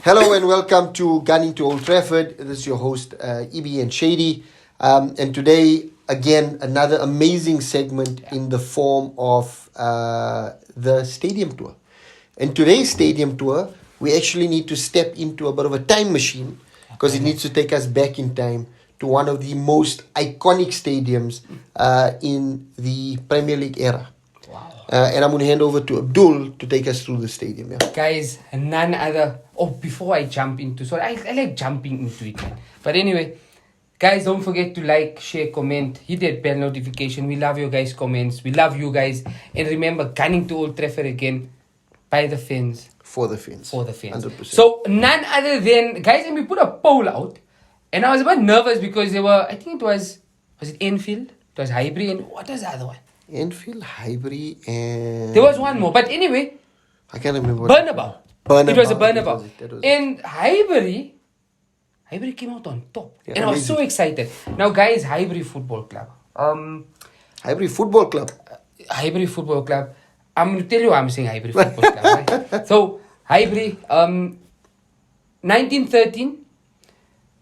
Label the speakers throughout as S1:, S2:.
S1: Hello and welcome to Gunning to Old Trafford. This is your host, EB and Shady. And today, again, another amazing segment in the form of the stadium tour. In today's stadium tour, we actually need to step into a bit of a time machine because it needs to take us back in time to one of the most iconic stadiums in the Premier League era. And I'm going to hand over to Abdul to take us through the stadium. Yeah?
S2: Guys, none other. Oh, before I jump into, I like jumping into it, man. But anyway, guys, don't forget to like, share, comment, hit that bell notification. We love your guys' comments. We love you guys. And remember, Gunning to Old Trafford again by the fans.
S1: For the fans.
S2: 100%. So none other than, guys, and we put a poll out. And I was a bit nervous because they were, I think was it Enfield? It was Highbury, and what was the other one?
S1: Enfield, Highbury, and...
S2: There was one more. But anyway,
S1: I can't remember.
S2: Bernabeu. It was a Bernabeu.
S1: That was
S2: And Highbury came out on top.
S1: Yeah,
S2: and I was so excited. Now, guys, Highbury Football Club.
S1: Highbury Football Club.
S2: Highbury Football Club. I'm going to tell you why I'm saying Highbury Football Club. Right? So, Highbury, 1913,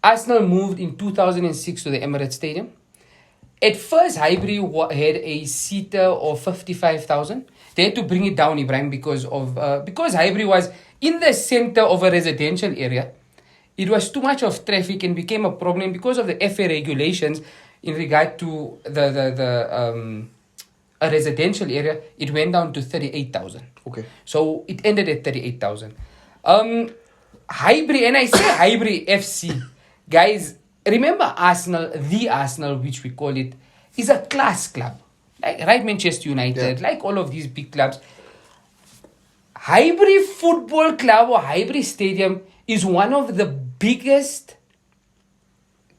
S2: Arsenal moved in 2006 to the Emirates Stadium. At first, Highbury had a seater of 55,000. They had to bring it down, Ibrahim, because Highbury was in the center of a residential area. It was too much of traffic and became a problem because of the FA regulations in regard to a residential area. It went down to 38,000.
S1: Okay.
S2: So it ended at 38,000. Highbury, and I say Highbury FC, guys. Remember Arsenal, the Arsenal, which we call it, is a class club. Like Manchester United, like all of these big clubs. Highbury Football Club or Highbury Stadium is one of the biggest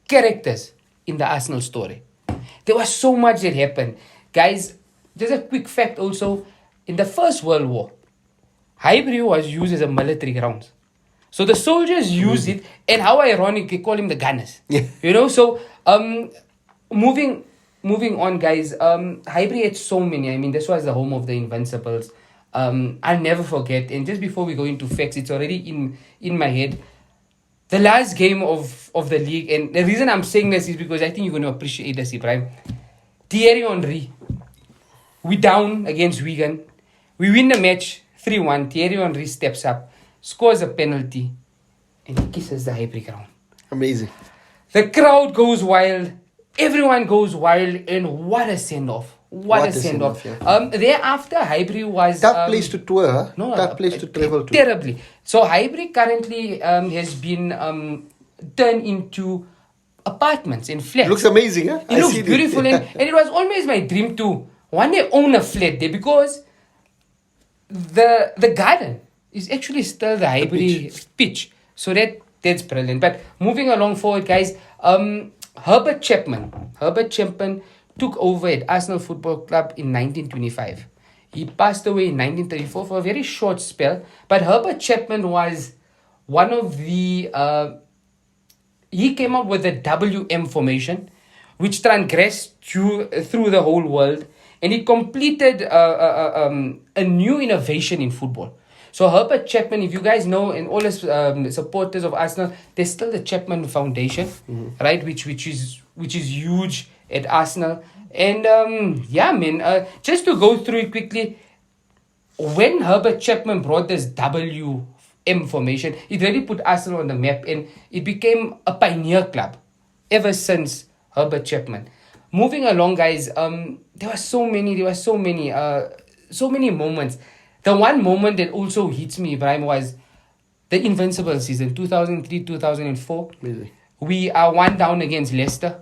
S2: characters in the Arsenal story. There was so much that happened. Guys, just a quick fact also. In the First World War, Highbury was used as a military ground. So the soldiers used it, and how ironic, they call him the gunners.
S1: Yeah.
S2: You know, so moving on, guys. Highbury had so many. I mean, this was the home of the Invincibles. I'll never forget. And just before we go into facts, it's already in my head. The last game of the league, and the reason I'm saying this is because I think you're going to appreciate this, Ibrahim. Thierry Henry. We down against Wigan. We win the match 3-1. Thierry Henry steps up, scores a penalty, and he kisses the Highbury ground.
S1: Amazing.
S2: The crowd goes wild. Everyone goes wild. And what a send-off. What a send-off. Yeah. Thereafter, Highbury was...
S1: Tough place to tour, huh?
S2: No,
S1: tough place to travel to.
S2: Terribly. So Highbury currently has been turned into apartments and flats.
S1: Looks amazing, huh?
S2: It looks beautiful. And it was always my dream to one day own a flat there, because the garden is actually still the Highbury pitch. So that's brilliant. But moving along forward, guys, Herbert Chapman took over at Arsenal Football Club in 1925. He passed away in 1934 for a very short spell. But Herbert Chapman was one of the... he came up with the WM formation, which transgressed through the whole world. And he completed a new innovation in football. So Herbert Chapman, if you guys know, and all the supporters of Arsenal, there's still the Chapman Foundation, right? Which is huge at Arsenal. And just to go through it quickly, when Herbert Chapman brought this WM formation, it really put Arsenal on the map, and it became a pioneer club ever since Herbert Chapman. Moving along, guys, there were so many moments. The one moment that also hits me, Ibrahim, was the Invincible season, 2003-2004.
S1: Really?
S2: We are 1 down against Leicester.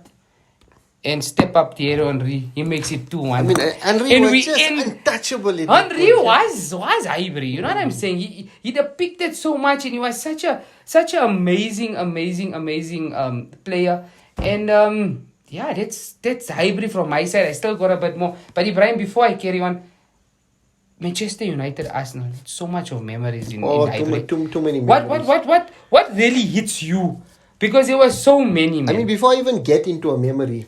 S2: And step up Thierry Henry. He makes it 2-1.
S1: I mean, Henry was just untouchable.
S2: Henry was Highbury. You know what I'm saying? He depicted so much, and he was such an amazing player. And that's Highbury from my side. I still got a bit more. But Ibrahim, before I carry on, Manchester United, Arsenal, so much of memories in Highbury.
S1: Too many memories.
S2: What really hits you? Because there were so many, man.
S1: I mean, before I even get into a memory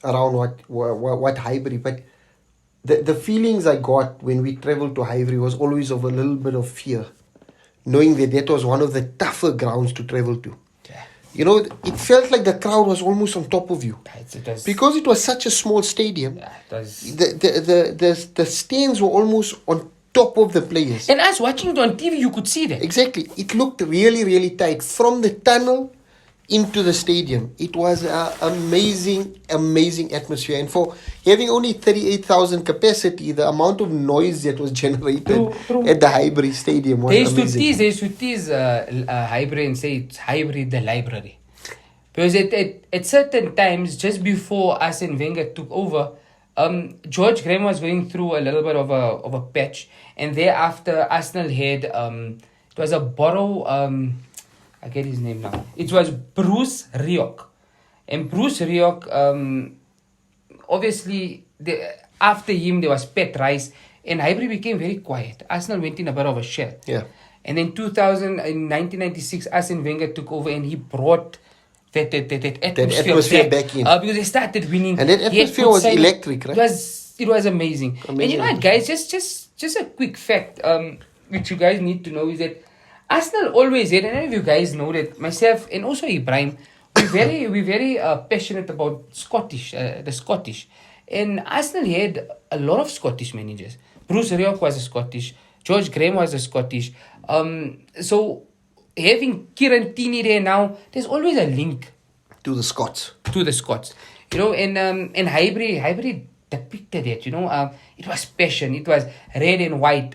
S1: around what Highbury, but the feelings I got when we traveled to Highbury was always of a little bit of fear, knowing that that was one of the tougher grounds to travel to.
S2: Yeah.
S1: You know, it felt like the crowd was almost on top of you.
S2: It was,
S1: Because it was such a small stadium,
S2: yeah, it was.
S1: the stands were almost on top of the players.
S2: And us watching it on TV, you could see that.
S1: Exactly. It looked really, really tight. From the tunnel into the stadium. It was an amazing, amazing atmosphere. And for having only 38,000 capacity, the amount of noise that was generated at the Highbury Stadium was amazing.
S2: They used to tease Highbury and say it's Highbury the library. Because at certain times, just before Arsene Wenger took over, George Graham was going through a little bit of a patch. And thereafter, Arsenal had, it was a Borough... I get his name now. It was Bruce Rioch. And Bruce Rioch, obviously, after him, there was Pat Rice. And Highbury became very quiet. Arsenal went in a bit of a shell.
S1: Yeah.
S2: And then in 1996, Arsene Wenger took over and he brought that atmosphere
S1: back in.
S2: Because they started winning.
S1: And that atmosphere was electric, right?
S2: It was amazing. And you know what, guys? Just a quick fact which you guys need to know is that Arsenal always had, and I don't know if you guys know that, myself and also Ibrahim, we're very passionate about the Scottish. And Arsenal had a lot of Scottish managers. Bruce Rioch was a Scottish. George Graham was a Scottish. So having Kieran Tierney there now, there's always a link
S1: to the Scots.
S2: You know, and Highbury depicted it, you know. It was passion. It was red and white.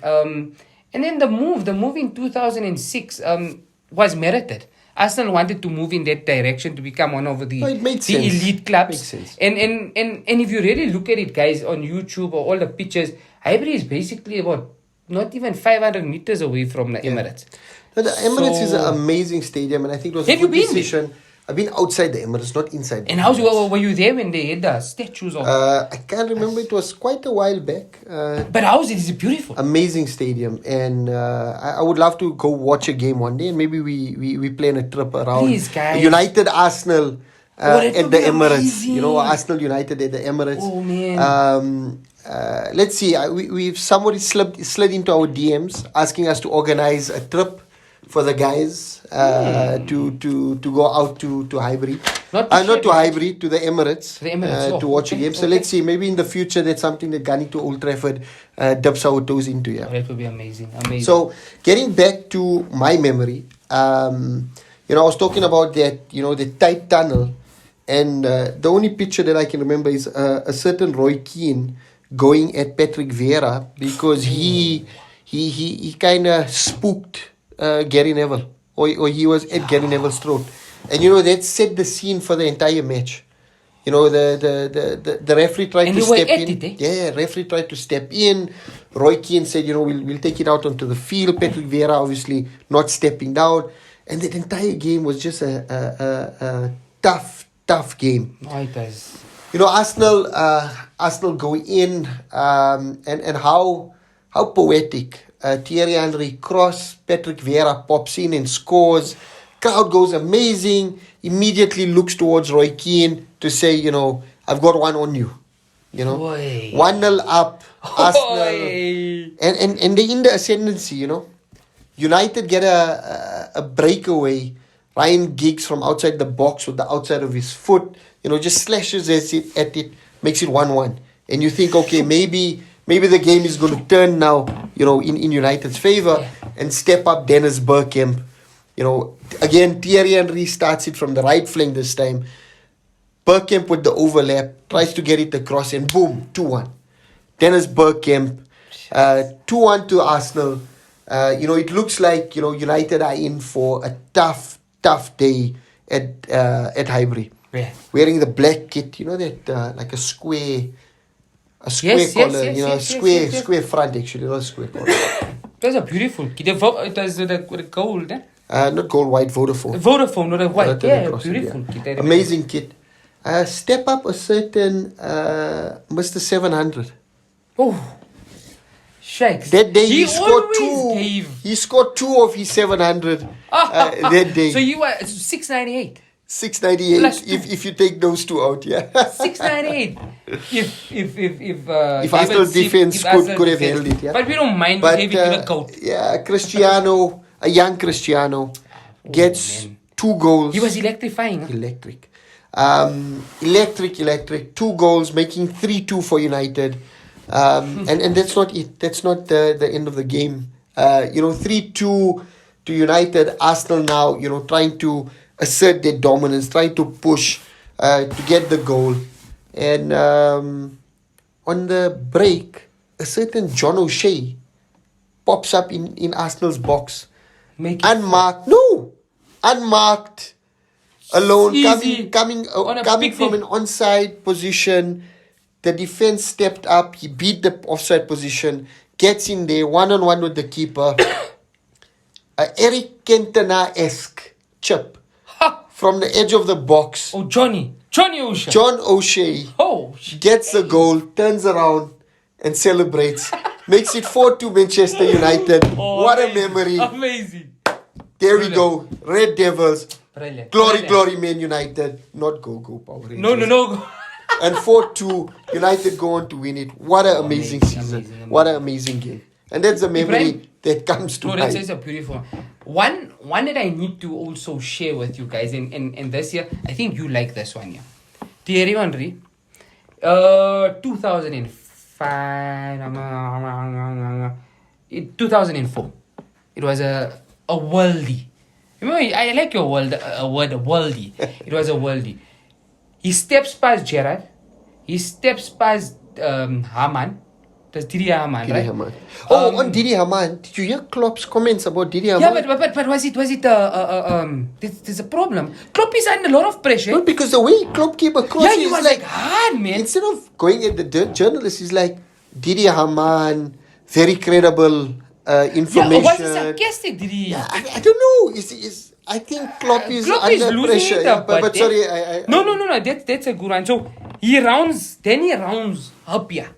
S2: And then the move in 2006 was merited. Arsenal wanted to move in that direction to become one of the elite clubs. And if you really look at it, guys, on YouTube or all the pictures, Highbury is basically about not even 500 meters away from the Emirates.
S1: Now, the Emirates is an amazing stadium, and I think it was a good decision. I've been outside the Emirates, not inside.
S2: And were you there when they had the statues of?
S1: I can't remember. It was quite a while back.
S2: But how is it? Is it beautiful?
S1: Amazing stadium, and I would love to go watch a game one day, and maybe we plan a trip around.
S2: Please, guys.
S1: United Arsenal at the Emirates.
S2: Amazing.
S1: You know, Arsenal United at the Emirates.
S2: Oh man.
S1: Let's see. We've somebody slid into our DMs asking us to organize a trip for the guys to go out to Highbury. Not to Highbury, to the Emirates. To watch a game. So let's see. Maybe in the future that's something that Gunning to Old Trafford dips our toes into. Yeah.
S2: That would be amazing.
S1: So getting back to my memory, I was talking about that, the tight tunnel, and the only picture that I can remember is a certain Roy Keane going at Patrick Vieira because he kind of spooked Gary Neville, or he was at Gary Neville's throat, and that set the scene for the entire match. The referee tried to step in. Yeah, referee tried to step in. Roy Keane said, we'll take it out onto the field. Patrick Vieira obviously not stepping down, and the entire game was just a tough game.
S2: No, it does.
S1: Arsenal go in, and how poetic. Thierry Henry cross, Patrick Vieira pops in and scores. Crowd goes amazing. Immediately looks towards Roy Keane to say, I've got one on you. 1-0 up, Arsenal. And they're in the ascendancy, United get a breakaway. Ryan Giggs from outside the box with the outside of his foot, just slashes at it, makes it 1-1. And you think, okay, maybe the game is going to turn now, in United's favour, and step up Dennis Bergkamp. Again, Thierry Henry starts it from the right flank this time. Bergkamp with the overlap, tries to get it across, and boom, 2-1. Dennis Bergkamp, 2-1 to Arsenal. It looks like, United are in for a tough day at Highbury.
S2: Yeah.
S1: Wearing the black kit, that like a square collar, square front actually, not a square collar.
S2: It was a beautiful kit. It was the gold, eh?
S1: Not gold, white, Vodafone.
S2: Vodafone, not a white. Yeah, beautiful kit.
S1: Amazing kit. Step up a certain Mr. 700.
S2: Oh, shakes.
S1: That day he scored two. He scored 2 of his 700 that day.
S2: So you were 698.
S1: 698 if you take those 2 out, yeah.
S2: 698. If
S1: Arsenal defense could have held it, yeah.
S2: But we don't mind. We gave it to the coat.
S1: Yeah, Cristiano a young Cristiano gets
S2: man.
S1: 2 goals.
S2: He was electrifying. Huh?
S1: Electric. Electric. 2 goals, making 3-2 for United. And that's not it. That's not the end of the game. 3-2 to United. Arsenal now, trying to assert their dominance, trying to push to get the goal. And on the break, a certain John O'Shea pops up in Arsenal's box. Unmarked. No! Unmarked. Alone.
S2: Easy.
S1: Coming from an onside position. The defense stepped up. He beat the offside position. Gets in there. One-on-one with the keeper. A Eric Cantona-esque chip.
S2: Ha!
S1: From the edge of the box.
S2: Oh, Johnny O'Shea.
S1: John O'Shea.
S2: Oh,
S1: Gets the goal. Turns around and celebrates. Makes it 4-2 Manchester United.
S2: Oh,
S1: what
S2: amazing.
S1: a memory.
S2: Amazing.
S1: There we go. Red Devils.
S2: Brilliant.
S1: Glory, Man United. Not go Power Rangers.
S2: No.
S1: And 4-2, United go on to win it. What an amazing season.
S2: amazing.
S1: What an amazing game. And that's a memory
S2: Ibrahim,
S1: that comes to
S2: no,
S1: mind.
S2: that's a beautiful one. One that I need to also share with you guys, and this year, I think you like this one, yeah. Thierry Henry, 2004. It was a worldie. Remember, I like your word, worldie. It was a worldie. He steps past Gerrard. He steps past Haman. That's Didi Hamann,
S1: Didi
S2: right?
S1: Hamann. On Didi Hamann, did you hear Klopp's comments about Didi Hamann?
S2: Yeah, but was it there's a problem. Klopp is under a lot of pressure.
S1: No, because the way Klopp came across,
S2: Yeah, he
S1: he's
S2: was like hard, man.
S1: Instead of going at the journalist, he's like, Didi Hamann, very credible information.
S2: Yeah, was he sarcastic? Did he?
S1: Yeah, I don't know. I think Klopp is under
S2: losing
S1: pressure.
S2: it
S1: Yeah,
S2: up,
S1: but sorry,
S2: No. That's a good one. So he rounds Hapia.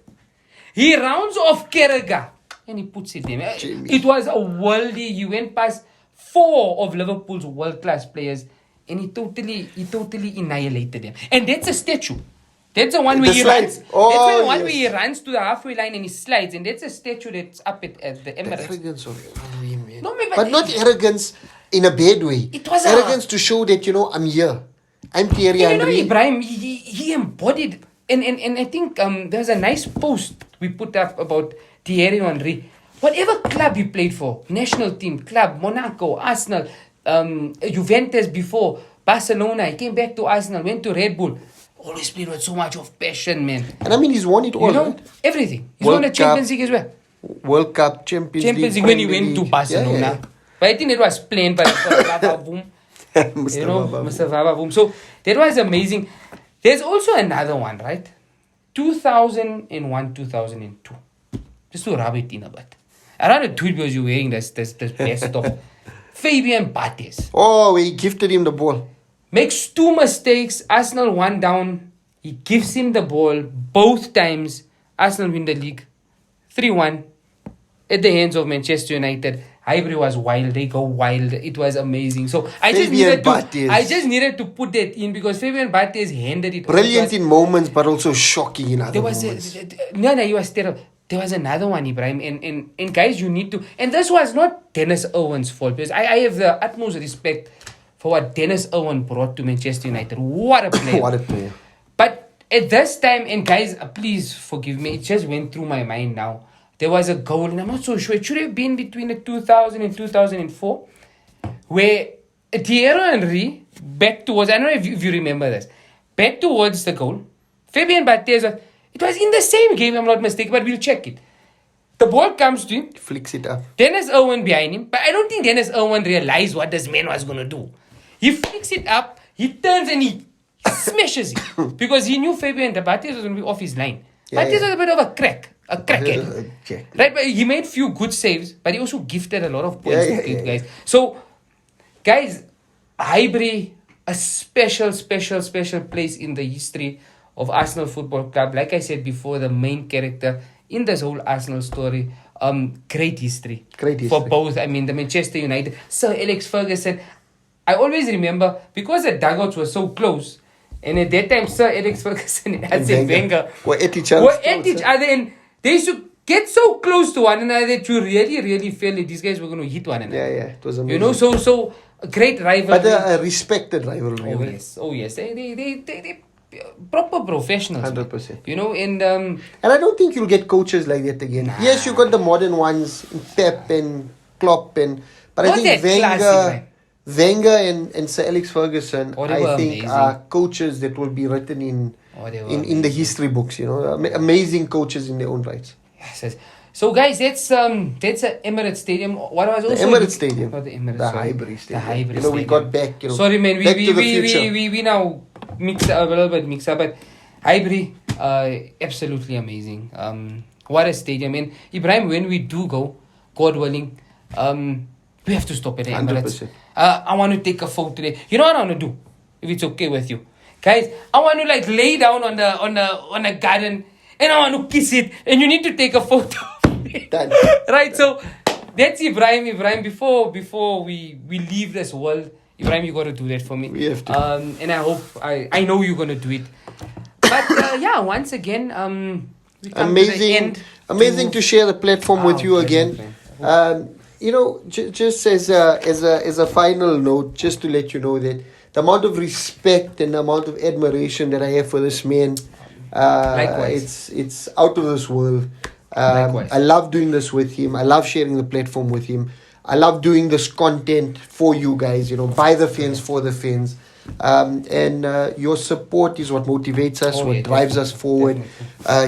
S2: He rounds off Carragher and he puts it in. It was a worldie. He went past 4 of Liverpool's world-class players and he totally annihilated them. And that's a statue. That's the one where he runs. That's the one where he runs to the halfway line and he slides. And that's a statue that's up at the Emirates.
S1: Arrogance of man.
S2: No,
S1: but not arrogance in a bad way.
S2: It was
S1: arrogance to show that, I'm here. I'm Thierry Henry.
S2: Ibrahim, he embodied. And I think there's a nice post we put up about Thierry Henry. Whatever club he played for, national team, club, Monaco, Arsenal, Juventus before, Barcelona, he came back to Arsenal, went to Red Bull. Always played with so much of passion, man.
S1: And I mean, he's won it all, right?
S2: Everything. He's
S1: World
S2: won the Champions League as well.
S1: World Cup, Champions League
S2: when he went to Barcelona.
S1: Yeah.
S2: But I think it was planned by Mr. Vavavoom. So that was amazing. There's also another one, right? 2001, 2002. Just to rub it in a bit. I don't know tweet because you're wearing this best of Fabian Barthez.
S1: Oh, he gifted him the ball.
S2: Makes 2 mistakes. Arsenal 1 down. He gives him the ball both times. Arsenal win the league. 3-1 at the hands of Manchester United. Highbury was wild. They go wild. It was amazing. So I just needed to put that in because Fabian Barthez handed it.
S1: Brilliant in moments, but also shocking in other moments.
S2: He was terrible. There was another one, Ibrahim. And guys, you need to... And this was not Dennis Irwin's fault because I have the utmost respect for what Dennis Irwin brought to Manchester United. What a player.
S1: What a player.
S2: But at this time, and guys, please forgive me, it just went through my mind now. There was a goal, and I'm not so sure. It should have been between the 2000 and 2004, where Thierry Henry, back towards, I don't know if you remember this, back towards the goal, Fabian Barthez, it was in the same game, I'm not mistaken, but we'll check it. The ball comes to him.
S1: Flicks it up.
S2: Dennis Irwin behind him, but I don't think Dennis Irwin realized what this man was going to do. He flicks it up, he turns and he smashes it, because he knew Fabian Barthez was going to be off his line. Barthez was a bit of a crackhead. Right, but he made few good saves, but he also gifted a lot of points to it, guys. So, guys, Highbury, a special place in the history of Arsenal Football Club. Like I said before, the main character in this whole Arsenal story. Great history. For both. I mean, the Manchester United, Sir Alex Ferguson. I always remember, because the dugouts were so close, and at that time, Sir Alex Ferguson and Arsene Wenger
S1: were at each other.
S2: And they used to get so close to one another that you really, really feel that these guys were going to hit one another.
S1: Yeah. It was amazing.
S2: You know, so a great rivalry.
S1: But a respected rivalry.
S2: Oh yes. They proper professionals.
S1: 100%.
S2: You know, and
S1: And I don't think you'll get coaches like that again.
S2: Nah.
S1: Yes, you got the modern ones, Pep and Klopp, but I
S2: Not
S1: think
S2: that classy,
S1: Wenger and Sir Alex Ferguson,
S2: Oh, they
S1: I
S2: were
S1: think
S2: amazing.
S1: are coaches that will be written in
S2: they were
S1: in the history books. You know, amazing coaches in their own rights.
S2: Yes. So guys, that's a Emirates Stadium. What was also
S1: Emirates Stadium.
S2: Not the Emirates.
S1: The
S2: sorry.
S1: Highbury Stadium.
S2: The Highbury
S1: You know, we
S2: Stadium.
S1: got back. You know,
S2: Sorry, man.
S1: back to the future.
S2: We now mix a little bit mix up, but Highbury, absolutely amazing. What a stadium! And Ibrahim, when we do go, God willing, we have to stop at the Emirates.
S1: 100%.
S2: I want to take a photo today. You know what I want to do? If it's okay with you, guys, I want to like lay down on the garden and I want to kiss it, and you need to take a photo.
S1: Done.
S2: Right, so that's Ibrahim. Ibrahim, before we leave this world, Ibrahim, you got to do that for me.
S1: We have to.
S2: And I hope I know you're gonna do it. But yeah, once again, we come to the end.
S1: Amazing to share the platform with you again. You know, just as a final note, just to let you know that the amount of respect and the amount of admiration that I have for this man,
S2: Likewise.
S1: it's out of this world.
S2: Likewise.
S1: I love doing this with him. I love sharing the platform with him. I love doing this content for you guys, you know, by the fans, for the fans. And your support is what motivates us, what drives us forward.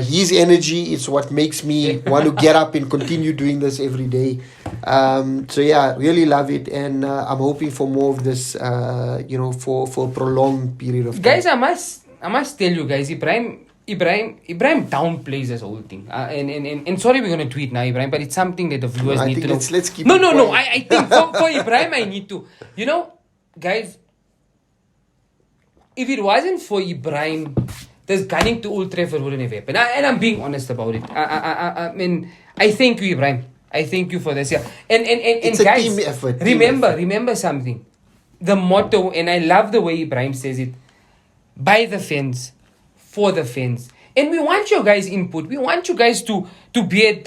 S1: His energy is what makes me want to get up and continue doing this every day. So yeah, really love it, and I'm hoping for more of this, you know, for a prolonged period of time.
S2: Guys, I must tell you guys, Ibrahim downplays this whole thing. And sorry we're gonna do it now, Ibrahim, but it's something that the viewers need to know.
S1: Let's keep
S2: No.
S1: quiet.
S2: I think for Ibrahim I need to. You know, guys, if it wasn't for Ibrahim, this gunning to Old Trafford wouldn't have happened. And I'm being honest about it. I mean, I thank you, Ibrahim. I thank you for this. Yeah. And
S1: It's a
S2: guys,
S1: team effort.
S2: Remember something. The motto, and I love the way Ibrahim says it: by the fans, for the fans. And we want your guys' input. We want you guys to be at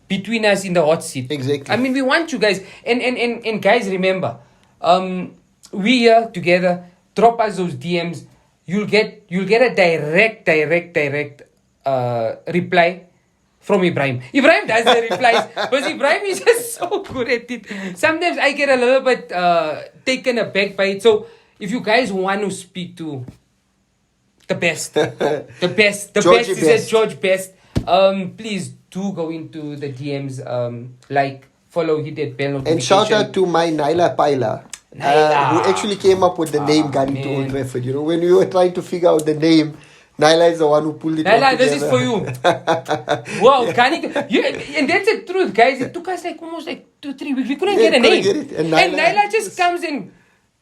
S2: between us in the hot seat.
S1: Exactly.
S2: I mean, we want you guys. And guys, remember, we here together. Drop us those DMs. You'll get a direct reply from Ibrahim. Ibrahim does the replies because Ibrahim is just so good at it. Sometimes I get a little bit taken aback by it. So if you guys want to speak to the best
S1: Georgie
S2: is
S1: Best.
S2: at George Best, please do go into the DMs, like, follow, hit that bell notification.
S1: And shout out to my Naila Paila. Who actually came up with the name Gunning to Old Trafford. You know, when we were trying to figure out the name, Naila is the one who pulled it all
S2: Naila,
S1: together.
S2: this is for you. Wow, and that's the truth, guys. It took us like almost like 2-3 weeks. We couldn't get a name.
S1: Get it.
S2: And Naila just comes in.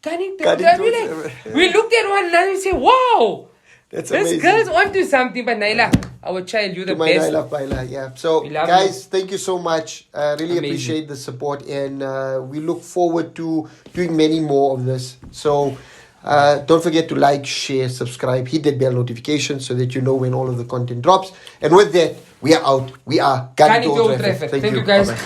S1: Gunning
S2: We
S1: to
S2: we looked at one another and said, wow,
S1: That's
S2: this
S1: amazing.
S2: girl's onto something. But Naila, our child, you're the
S1: To my
S2: best.
S1: Naila Paila, yeah. So,
S2: We love
S1: guys, thank you so much. Really
S2: Amazing.
S1: appreciate the support, and we look forward to doing many more of this. So, don't forget to like, share, subscribe, hit that bell notification so that you know when all of the content drops. And with that, we are out. We are Gunning to Old Trafford.
S2: Thank you, guys.
S1: Bye-bye.